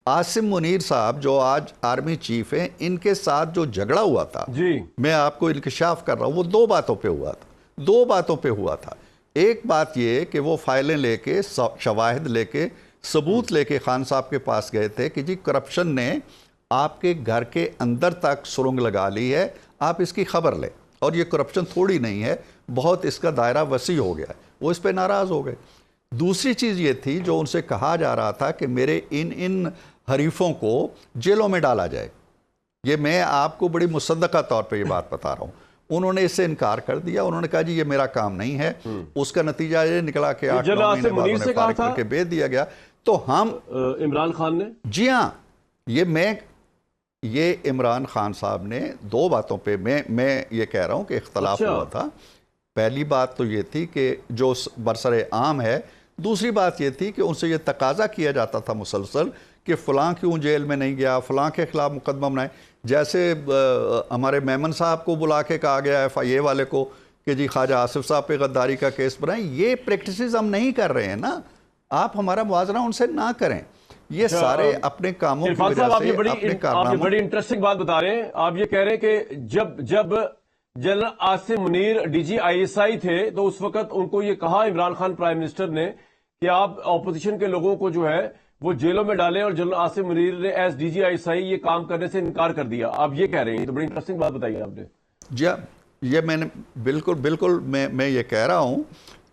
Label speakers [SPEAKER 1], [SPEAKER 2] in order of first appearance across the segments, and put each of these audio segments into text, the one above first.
[SPEAKER 1] आसिम मुनीर साहब जो आज आर्मी चीफ हैं, इनके साथ जो झगड़ा हुआ था
[SPEAKER 2] जी,
[SPEAKER 1] मैं आपको इंकशाफ कर रहा हूँ, वो दो बातों पे हुआ था। दो बातों पे हुआ था। एक बात ये कि वो फाइलें लेके, शवाहिद लेके, सबूत लेके खान साहब के पास गए थे कि जी करप्शन ने आपके घर के अंदर तक सुरंग लगा ली है, आप इसकी खबर लें, और ये करप्शन थोड़ी नहीं है, बहुत इसका दायरा वसी हो गया है। वो इस पे नाराज़ हो गए। दूसरी चीज़ ये थी जो उनसे कहा जा रहा था कि मेरे इन हरीफों को जेलों में डाला जाए। ये मैं आपको बड़ी मुसद्दका तौर पे ये बात बता रहा हूँ। उन्होंने इससे इनकार कर दिया। उन्होंने कहा जी ये मेरा काम नहीं है। उसका नतीजा ये निकला कि 8-9 महीने बाद उन्हें फारिग करके भेज दिया गया। तो हम
[SPEAKER 2] इमरान खान ने,
[SPEAKER 1] जी हाँ, ये इमरान खान साहब ने दो बातों पे मैं ये कह रहा हूँ कि इख्तलाफ हुआ था। पहली बात तो ये थी कि जो बरसरे आम है। दूसरी बात ये थी कि उनसे ये तकाजा किया जाता था मुसलसल कि फ़लाँ क्यों जेल में नहीं गया, फ़लाँ के ख़िलाफ़ मुकदमा बनाए। जैसे हमारे मेमन साहब को बुला के कहा गया FIA वाले को कि जी ख्वाजा आसिफ साहब पे गद्दारी का केस बनाएं। ये प्रैक्टिसेस हम नहीं कर रहे हैं ना, आप हमारा मुआवजा उनसे ना करें। ये सारे अपने कामों की वजह से अपने कारनामों।
[SPEAKER 2] आप बड़ी इंटरेस्टिंग बात बता रहे हैं। आप ये कह रहे हैं कि जब general Asim Munir DG ISI थे तो उस वक्त उनको ये कहा इमरान खान प्राइम मिनिस्टर ने कि आप ऑपोजिशन के लोगों को जो है वो जेलों में डालें, और जनरल आसिम मुनीर ने एज DG ISI ये काम करने से इनकार कर दिया। आप ये कह रहे हैं, तो बड़ी इंटरेस्टिंग बात बताई आपने।
[SPEAKER 1] जी, ये मैंने बिल्कुल मैं ये कह रहा हूँ,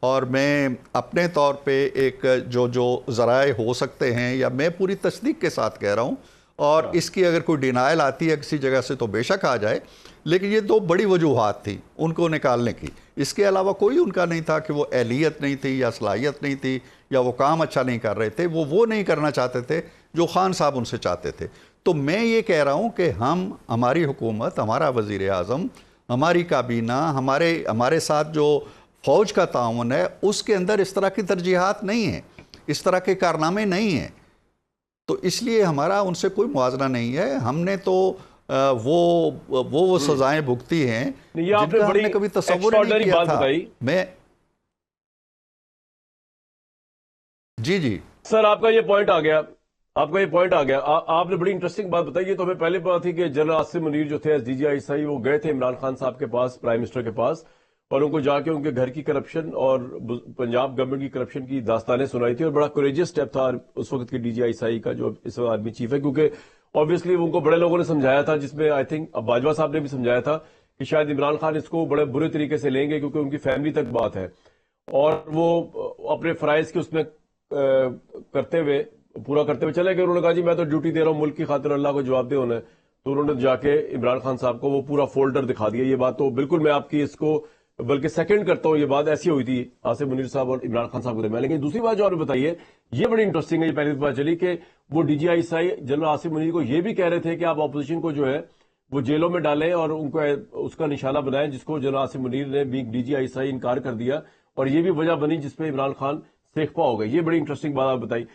[SPEAKER 1] और मैं अपने तौर पे एक जो ज़राए हो सकते हैं, या मैं पूरी तस्दीक के साथ कह रहा हूँ, और इसकी अगर कोई डिनाइल आती है किसी जगह से तो बेशक आ जाए, लेकिन ये दो बड़ी वजूहात थी उनको निकालने की। इसके अलावा कोई उनका नहीं था कि वो अहलियत नहीं थी या सलाहियत नहीं थी या वो काम अच्छा नहीं कर रहे थे। वो नहीं करना चाहते थे जो खान साहब उनसे चाहते थे। तो मैं ये कह रहा हूँ कि हमारी हुकूमत, हमारा वज़ीर आज़म, हमारी काबीना, हमारे साथ जो फ़ौज का ताउन है, उसके अंदर इस तरह की तरजीहात नहीं है, इस तरह के कारनामे नहीं हैं। तो इसलिए हमारा उनसे कोई मुआवजा नहीं है। हमने तो वो सजाएं भुगती हैं जिनका हमने कभी तसव्वुर नहीं किया था। मैं जी
[SPEAKER 2] सर, आपका ये पॉइंट आ गया। आपने बड़ी इंटरेस्टिंग बात बताई। तो हमें पहले पता थी कि जनरल आसिम मुनीर जो थे DG ISI, वो गए थे इमरान खान साहब के पास, प्राइम मिनिस्टर के पास, और उनको जाके उनके घर की करप्शन और पंजाब गवर्नमेंट की करप्शन की दास्तानें सुनाई थी। और बड़ा कोरेजियस स्टेप था उस वक्त के DG ISI का, जो इस वक्त आर्मी चीफ है, क्योंकि ऑब्वियसली उनको बड़े लोगों ने समझाया था, जिसमें आई थिंक बाजवा साहब ने भी समझाया था कि शायद इमरान खान इसको बड़े बुरे तरीके से लेंगे, क्योंकि उनकी फैमिली तक बात है, और वो अपने फराइज की उसमें पूरा करते हुए चले गए। उन्होंने कहा जी मैं तो ड्यूटी दे रहा हूं मुल्क की खातिर, अल्लाह को जवाब दे उन्हें। तो उन्होंने जाके इमरान खान साहब को वो पूरा फोल्डर दिखा दिया। ये बात तो बिल्कुल मैं आपकी इसको बल्कि सेकंड करता हूं, ये बात ऐसी हुई थी आसिम मुनीर साहब और इमरान खान साहब के दरमियान। लेकिन दूसरी बात जो आपने बताई है ये बड़ी इंटरेस्टिंग है। ये पहले पता चली कि वो DG ISI general Asim Munir को ये भी कह रहे थे कि आप अपोजिशन को जो है वो जेलों में डालें और उनको उसका निशाना बनाएं, जिसको जनरल आसिम मुनीर ने भी DG ISI इनकार कर दिया, और ये भी वजह बनी जिसपे इमरान खान सेखपा हो गए। ये बड़ी इंटरेस्टिंग बात आप बताई।